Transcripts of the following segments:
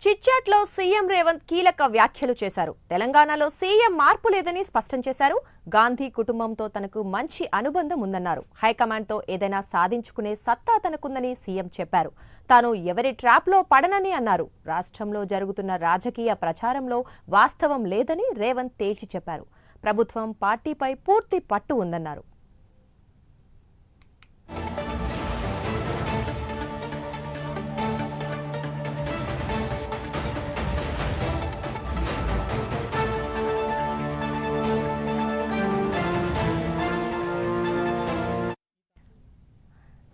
Chit-chat లో CM Revanth కీలక వ్యాఖ్యలు చేశారు. తెలంగాణలో సీఎం మార్పు లేదని స్పష్టం చేశారు. గాంధీ కుటుంబంతో తనకు మంచి అనుబంధం ఉందన్నారు. హైకమాండ్ తో ఏదైనా సాధించుకునే సత్తా తనకుందని సీఎం చెప్పారు. తాను ఎవరి ట్రాప్ లో పడనని అన్నారు. రాష్ట్రంలో జరుగుతున్న రాజకీయ ప్రచారంలో వాస్తవం లేదని రేవంత్ తేల్చి చెప్పారు. ప్రభుత్వం పార్టీపై పూర్తి పట్టు ఉందన్నారు.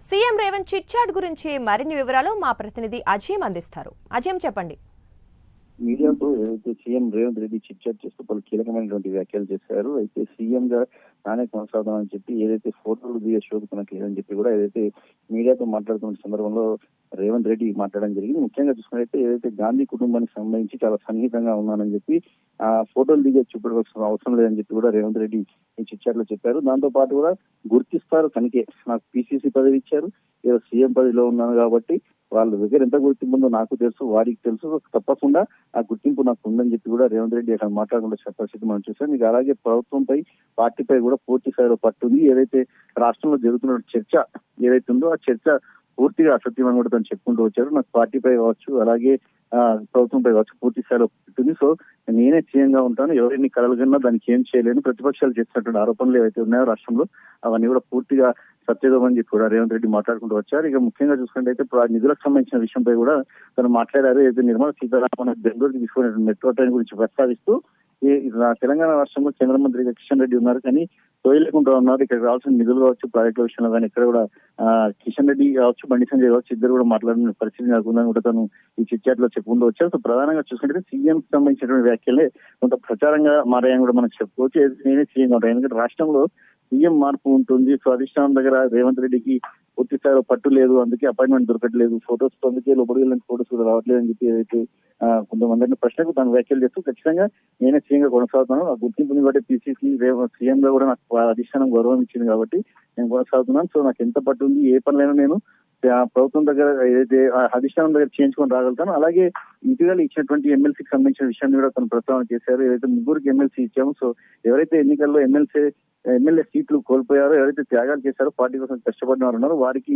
సీఎం రేవంత్ చిట్చాట్ గురించి మరిన్ని వివరాలు మా ప్రతినిధి అజీం అందిస్తారు. అజీం చెప్పండి. మీడియాతో ఏదైతే సీఎం రేవంత్ రెడ్డి చిట్చాట్ చేస్తూ పలు కీలకమైనటువంటి వ్యాఖ్యలు చేశారు. అయితే సీఎం గా తానే కొనసాగుదామని చెప్పి ఏదైతే ఫోటోలు దిగే షోకు తనకు లేదని చెప్పి కూడా ఏదైతే మీడియాతో మాట్లాడుతున్న సందర్భంలో రేవంత్ రెడ్డి మాట్లాడడం జరిగింది. ముఖ్యంగా చూసుకున్నట్లయితే ఏదైతే గాంధీ కుటుంబానికి సంబంధించి చాలా సన్నిహితంగా ఉన్నానని చెప్పి ఆ ఫోటోలు దిగే చూపెట్టవలసిన అవసరం లేదని చెప్పి కూడా రేవంత్ రెడ్డి ఈ చిట్చాట్ లో చెప్పారు. దాంతో పాటు కూడా గుర్తిస్తారు తనకే, నాకు పిసిసి పదవి ఇచ్చారు, ఏదో సీఎం పదవిలో ఉన్నాను కాబట్టి వాళ్ళ దగ్గర ఎంత గుర్తింపు ఉందో నాకు తెలుసు, వారికి తెలుసు, తప్పకుండా ఆ గుర్తింపు నాకు ఉందని చెప్పి కూడా రేవంత్ రెడ్డి అక్కడ మాట్లాడకుండా పరిస్థితి మనం చూసాం. ఇక అలాగే ప్రభుత్వంపై, పార్టీపై కూడా పూర్తి స్థాయిలో పట్టుంది. ఏదైతే రాష్ట్రంలో జరుగుతున్న చర్చ ఏదైతే ఉందో ఆ చర్చ పూర్తిగా అసత్యం అని కూడా తను చెప్పుకుంటూ వచ్చారు. నాకు పార్టీపై కావచ్చు, అలాగే ప్రభుత్వంపై కావచ్చు పూర్తి స్థాయిలో పట్టుంది. సో నేనే సీఎంగా ఉంటాను, ఎవరిని కలగన్నా దానికి ఏం చేయలేను. ప్రతిపక్షాలు చేస్తున్నటువంటి ఆరోపణలు ఏవైతే ఉన్నాయో రాష్ట్రంలో అవన్నీ కూడా పూర్తిగా సత్యదమని చెప్పి కూడా రేవంత్ రెడ్డి మాట్లాడుకుంటూ వచ్చారు. ఇక ముఖ్యంగా చూసుకుంటే ఇప్పుడు ఆ నిధులకు సంబంధించిన విషయంపై కూడా తను మాట్లాడారు. అయితే నిర్మలా సీతారామన్ బెంగళూరుకి తీసుకునే మెట్రో ట్రైన్ గురించి ప్రస్తావిస్తూ తెలంగాణ రాష్ట్రంలో కేంద్ర మంత్రి కిషన్ రెడ్డి ఉన్నారు, కానీ తోయలేకుండా ఉన్నారు. ఇక్కడ రావాల్సిన నిధులు కావచ్చు, ప్రాజెక్టుల విషయంలో కానీ ఇక్కడ కూడా కిషన్ రెడ్డి కావచ్చు, బండి సంజయ్ కావచ్చు, ఇద్దరు కూడా మాట్లాడిన పరిస్థితి నెలకొందని కూడా తను ఈ చిట్చాట్ లో చెప్పుకుంటూ వచ్చారు. సో ప్రధానంగా చూసుకుంటే సీఎం కి సంబంధించినటువంటి వ్యాఖ్యలే కొంత ప్రచారంగా మారాయని కూడా మనం చెప్పుకోవచ్చు. నేనే సీఎం ఉంటాను, ఎందుకంటే రాష్ట్రంలో సీఎం మార్పు ఉంటుంది. సో అధిష్టానం దగ్గర రేవంత్ రెడ్డికి పూర్తి స్థాయిలో పట్టు లేదు, అందుకే అపాయింట్మెంట్ దొరకట్లేదు, ఫోటోస్ అందుకే లోపలికి వెళ్ళిన ఫోటోస్ కూడా రావట్లేదు అని చెప్పి ఏదైతే కొంతమంది ప్రశ్నకు తను వ్యాఖ్యలు చేస్తూ ఖచ్చితంగా నేనే సీఎంగా కొనసాగుతున్నాను, ఆ గుర్తింపుని బట్టి పిసిసి సీఎం గా కూడా నాకు అధిష్టానం గౌరవం ఇచ్చింది కాబట్టి నేను కొనసాగుతున్నాను. సో నాకు ఎంత పట్టు ఉంది, ఏ పనులైనా నేను ప్రభుత్వం దగ్గర ఏదైతే అధిష్టానం దగ్గర చేయించుకొని రాగలుగుతాను. అలాగే ఇటీవల ఇచ్చినటువంటి ఎమ్మెల్సీకి సంబంధించిన విషయాన్ని కూడా తను ప్రస్తావన చేశారు. ఏదైతే ముగ్గురికి ఎమ్మెల్సీ ఇచ్చామో, సో ఎవరైతే ఎన్నికల్లో ఎమ్మెల్యే సీట్లు కోల్పోయారో, ఎవరైతే త్యాగాలు చేశారో, పార్టీ కోసం కష్టపడిన వారు ఉన్నారో వారికి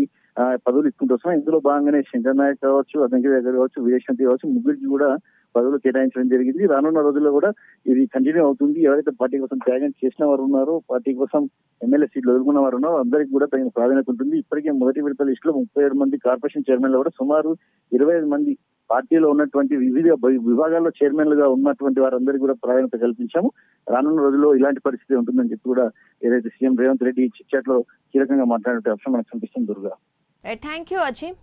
పదవులు ఇచ్చుకుంటూ వస్తున్నాం. ఇందులో భాగంగానే శంకర్ నాయక్ కావచ్చు, అదంకి దగ్గర కావచ్చు, విజయశాంతి కావచ్చు, ముగ్గురికి కూడా పదవులు కేటాయించడం జరిగింది. రానున్న రోజుల్లో కూడా ఇది కంటిన్యూ అవుతుంది. ఎవరైతే పార్టీ కోసం త్యాగం చేసిన వారు ఉన్నారో, పార్టీ కోసం ఎమ్మెల్యే సీట్లు వదులుకున్న వారు ఉన్నారో అందరికీ కూడా తగిన ప్రాధాన్యత ఉంటుంది. ఇప్పటికే మొదటి విడత లిస్టులో 37 మంది కార్పొరేషన్ చైర్మన్లు కూడా సుమారు 25 మంది పార్టీలో ఉన్నటువంటి వివిధ విభాగాల్లో చైర్మన్లుగా ఉన్నటువంటి వారందరికీ కూడా ప్రాధాన్యత కల్పించాము. రానున్న రోజుల్లో ఇలాంటి పరిస్థితి ఉంటుందని చెప్పి కూడా ఏదైతే సీఎం రేవంత్ రెడ్డి చిట్చాట్ లో కీలకంగా మాట్లాడే అంశం మనకు కనిపిస్తుంది. Durga, thank you Azeem.